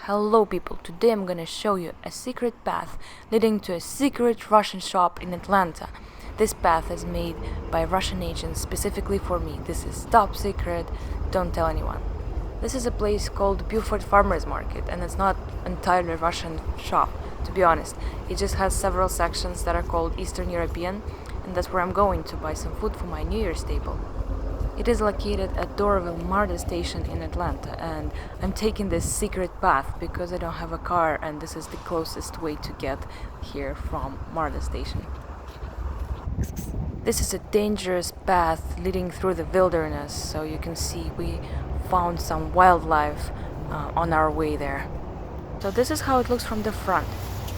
Hello people, today I'm gonna show you a secret path leading to a secret Russian shop in Atlanta. This path is made by Russian agents specifically for me. This is top secret, don't tell anyone. This is a place called Buford Farmers Market, and it's not entirely a Russian shop, to be honest. It just has several sections that are called Eastern European, and that's where I'm going to buy some food for my New Year's table. It is located at Doraville MARTA station in Atlanta, and I'm taking this secret path because I don't have a car and this is the closest way to get here from MARTA station. This is a dangerous path leading through the wilderness, so you can see we found some wildlife on our way there. So this is how it looks from the front.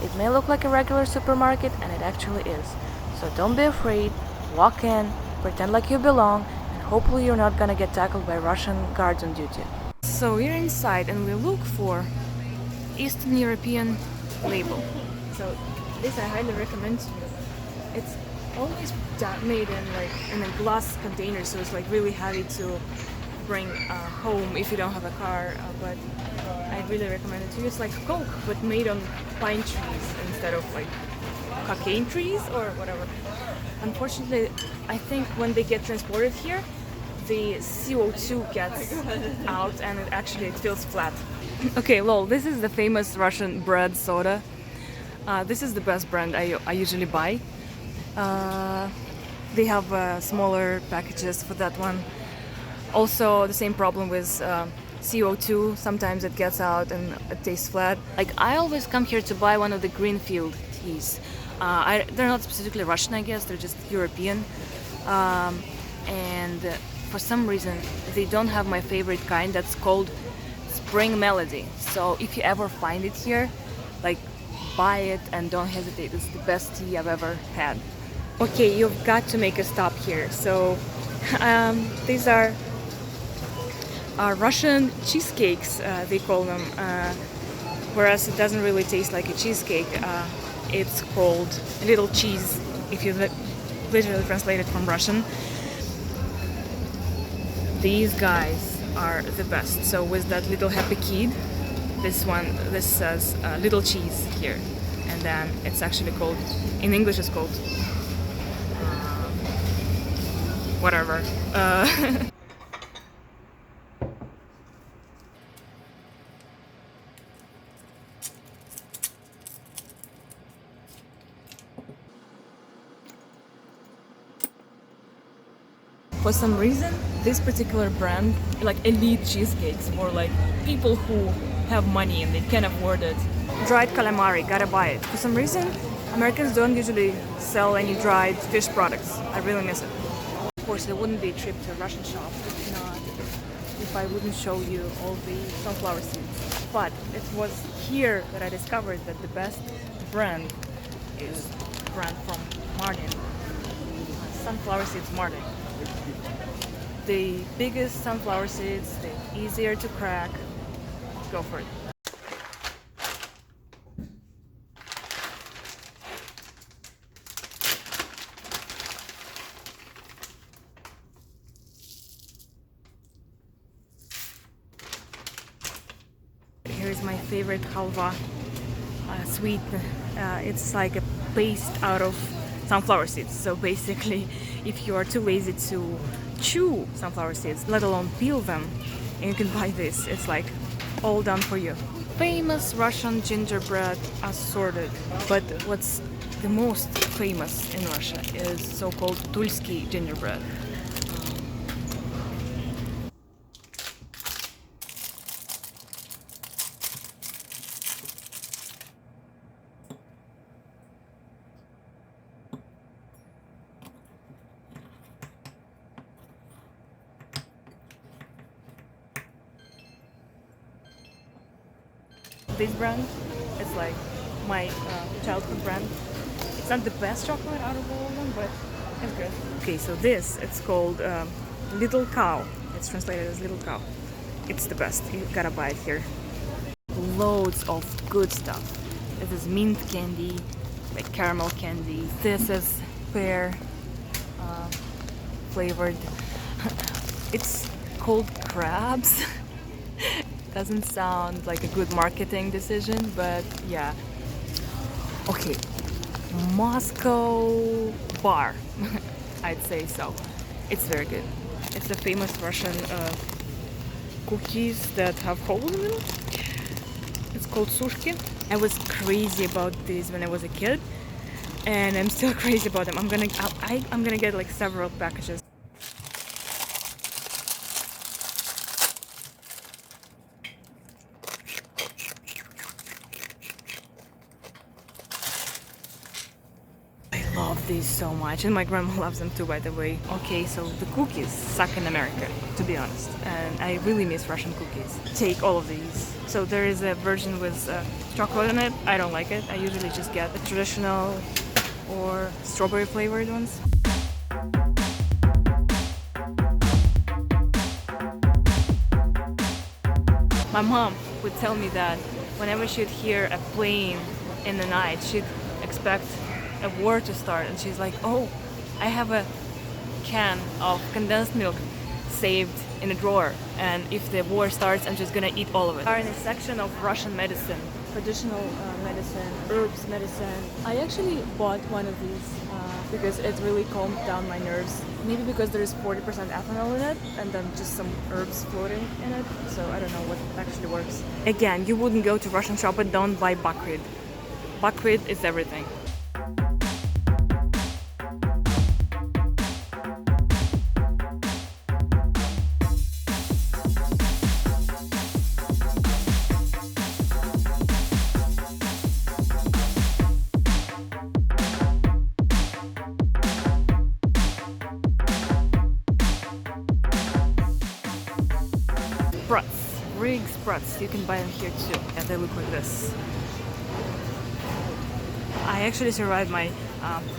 It may look like a regular supermarket, and it actually is. So don't be afraid, walk in, pretend like you belong, hopefully you're not gonna get tackled by Russian guards on duty. So we're inside and we look for Eastern European label. So this I highly recommend to you. It's always made in a glass container, so it's really heavy to bring home if you don't have a car. But I really recommend it to you. It's like Coke, but made on pine trees instead of cocaine trees or whatever. Unfortunately, I think when they get transported here, the CO2 gets out and it feels flat. Okay, lol, this is the famous Russian bread soda. This is the best brand I usually buy. They have smaller packages for that one. Also, the same problem with CO2. Sometimes it gets out and it tastes flat. I always come here to buy one of the Greenfield teas. They're not specifically Russian, I guess, they're just European. And for some reason, they don't have my favorite kind that's called Spring Melody. So if you ever find it here, buy it and don't hesitate. It's the best tea I've ever had. Okay, you've got to make a stop here. So these are Russian cheesecakes, they call them. Whereas it doesn't really taste like a cheesecake. It's called little cheese, if you literally translate it from Russian. These guys are the best. So with that little happy kid, this says little cheese here, and then it's actually called, in English it's called whatever. For some reason, this particular brand, elite cheesecakes, or people who have money and they can afford it. Dried calamari, gotta buy it. For some reason, Americans don't usually sell any dried fish products. I really miss it. Of course, there wouldn't be a trip to a Russian shop if I wouldn't show you all the sunflower seeds. But it was here that I discovered that the best brand is a brand from Martin. Sunflower seeds Martin. The biggest sunflower seeds, the easier to crack. Go for it. Here's my favorite halva, sweet. It's like a paste out of sunflower seeds. So basically, if you are too lazy to chew sunflower seeds, let alone peel them, and you can buy this. It's all done for you. Famous Russian gingerbread assorted, but what's the most famous in Russia is so-called Tulsky gingerbread. This brand is my childhood brand. It's not the best chocolate out of all of them, but it's good. Okay, so it's called Little Cow. It's translated as Little Cow. It's the best. You gotta buy it here. Loads of good stuff. This is mint candy, caramel candy. This is pear flavored. It's called crabs. Doesn't sound like a good marketing decision, but yeah. Okay, Moscow bar, I'd say so. It's very good. It's the famous Russian cookies that have holes in them. It's called sushki. I was crazy about these when I was a kid, and I'm still crazy about them. I'm gonna get like several packages. I love these so much, and my grandma loves them too, by the way. Okay, so the cookies suck in America, to be honest, and I really miss Russian cookies. Take all of these. So there is a version with chocolate in it. I don't like it. I usually just get the traditional or strawberry flavored ones. My mom would tell me that whenever she'd hear a plane in the night, she'd expect a war to start, and she's like, oh, I have a can of condensed milk saved in a drawer, and if the war starts, I'm just gonna eat all of it. We are in a section of Russian medicine, traditional medicine, herbs medicine. I actually bought one of these because it really calmed down my nerves. Maybe because there is 40% ethanol in it, and then just some herbs floating in it, so I don't know what actually works. Again, you wouldn't go to Russian shop and don't buy buckwheat. Buckwheat is everything. Sprouts, rig sprouts, you can buy them here too, and they look like this. I actually survived my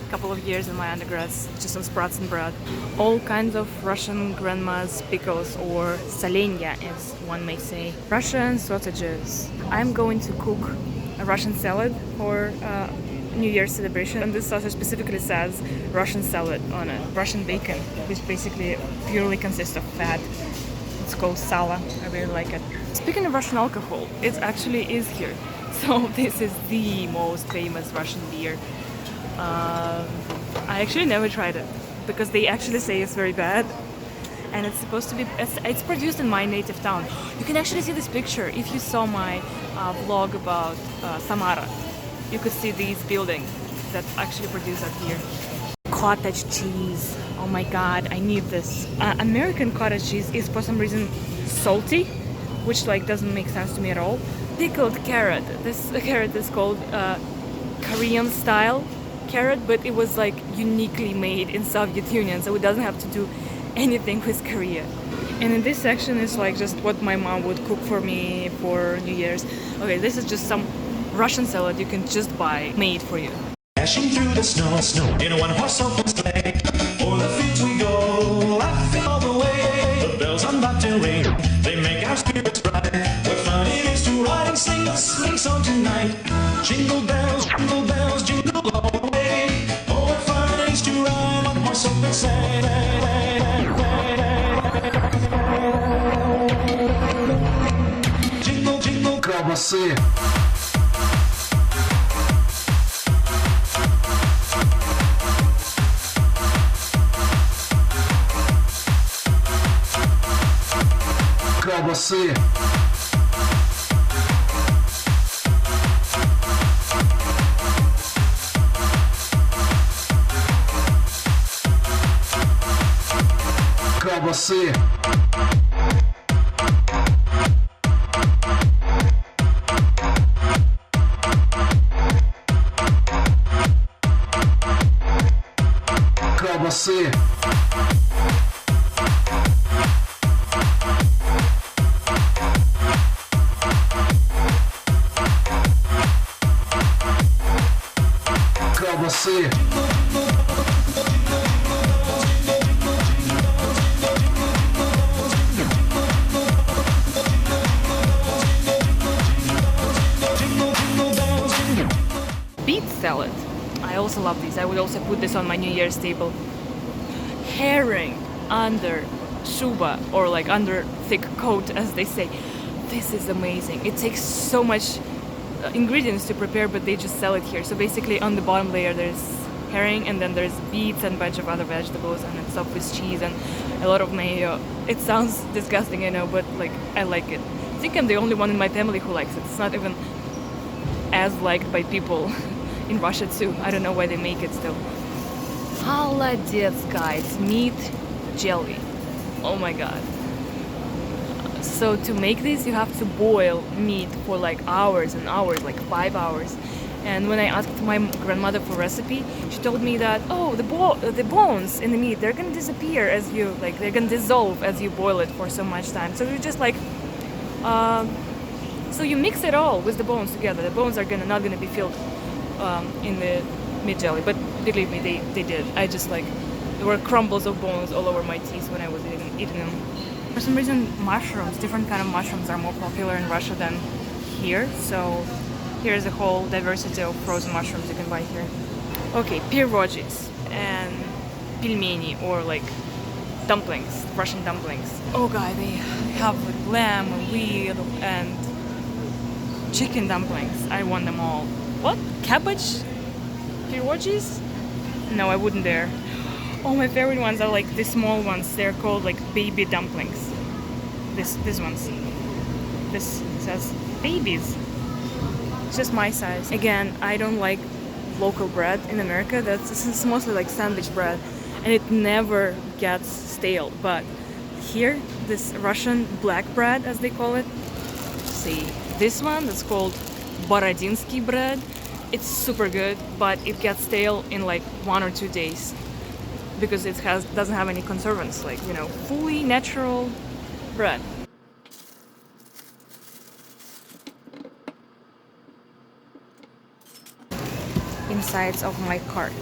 couple of years in my undergrads just on sprouts and bread. All kinds of Russian grandma's pickles, or solenья as one may say. Russian sausages. I'm going to cook a Russian salad for New Year's celebration, and this sausage specifically says Russian salad on it. Russian bacon, which basically purely consists of fat. It's called sala. I really like it. Speaking of Russian alcohol, it actually is here. So this is the most famous Russian beer. I actually never tried it because they actually say it's very bad, and it's supposed to be. It's produced in my native town. You can actually see this picture if you saw my vlog about Samara. You could see these buildings that actually produce that beer. Cottage cheese. Oh my god, I need this. American cottage cheese is for some reason salty, which like doesn't make sense to me at all. Pickled carrot. This carrot is called Korean style carrot, but it was like uniquely made in Soviet Union, so it doesn't have to do anything with Korea. And in this section is like just what my mom would cook for me for New Year's. Okay, this is just some Russian salad you can just buy made for you. Dashing through the snow, in a one-horse open sleigh. O'er the fields we go, laughing all the way. The bells on bobtail ring, they make our spirits bright. What fun it is to ride and sing a sling song tonight. Jingle bells, jingle all the way. Oh, what fun it is to ride on horse open sleigh. Jingle, jingle, колбасы. Колбасы. Колбасы. Колбасы. Колбасы. Beet salad. I also love these. I would also put this on my New Year's table. Herring under shuba, or like under thick coat as they say. This is amazing. It takes so much ingredients to prepare, but they just sell it here. So basically on the bottom layer there's herring, and then there's beets and a bunch of other vegetables, and it's topped with cheese and a lot of mayo. It sounds disgusting, I know, but like I like it. I think I'm the only one in my family who likes it. It's not even as liked by people in Russia too. I don't know why they make it still. Молодец, guys. Meat jelly. Oh my god. So to make this you have to boil meat for like hours and hours, like 5 hours. And when I asked my grandmother for recipe, she told me that, oh, the bones in the meat, they're gonna disappear as you, like, they're gonna dissolve as you boil it for so much time. So you just like, so you mix it all with the bones together. The bones are not gonna be filled in the meat jelly, but believe me, they did. I just like, there were crumbles of bones all over my teeth when I was eating them. For some reason, mushrooms, different kind of mushrooms are more popular in Russia than here. So here's a whole diversity of frozen mushrooms you can buy here. Okay, pirogis and pelmeni, or like dumplings, Russian dumplings. Oh god, they have like lamb and wheat and chicken dumplings. I want them all. What? Cabbage? Pirogis? No, I wouldn't dare. Oh, my favorite ones are like the small ones. They're called like baby dumplings. These ones. This says babies. It's just my size. Again, I don't like local bread in America. This is mostly like sandwich bread, and it never gets stale. But here, this Russian black bread, as they call it. See, this one that's called Borodinsky bread. It's super good, but it gets stale in like 1 or 2 days because it doesn't have any conservants, like, you know, fully natural bread. Insides of my cart.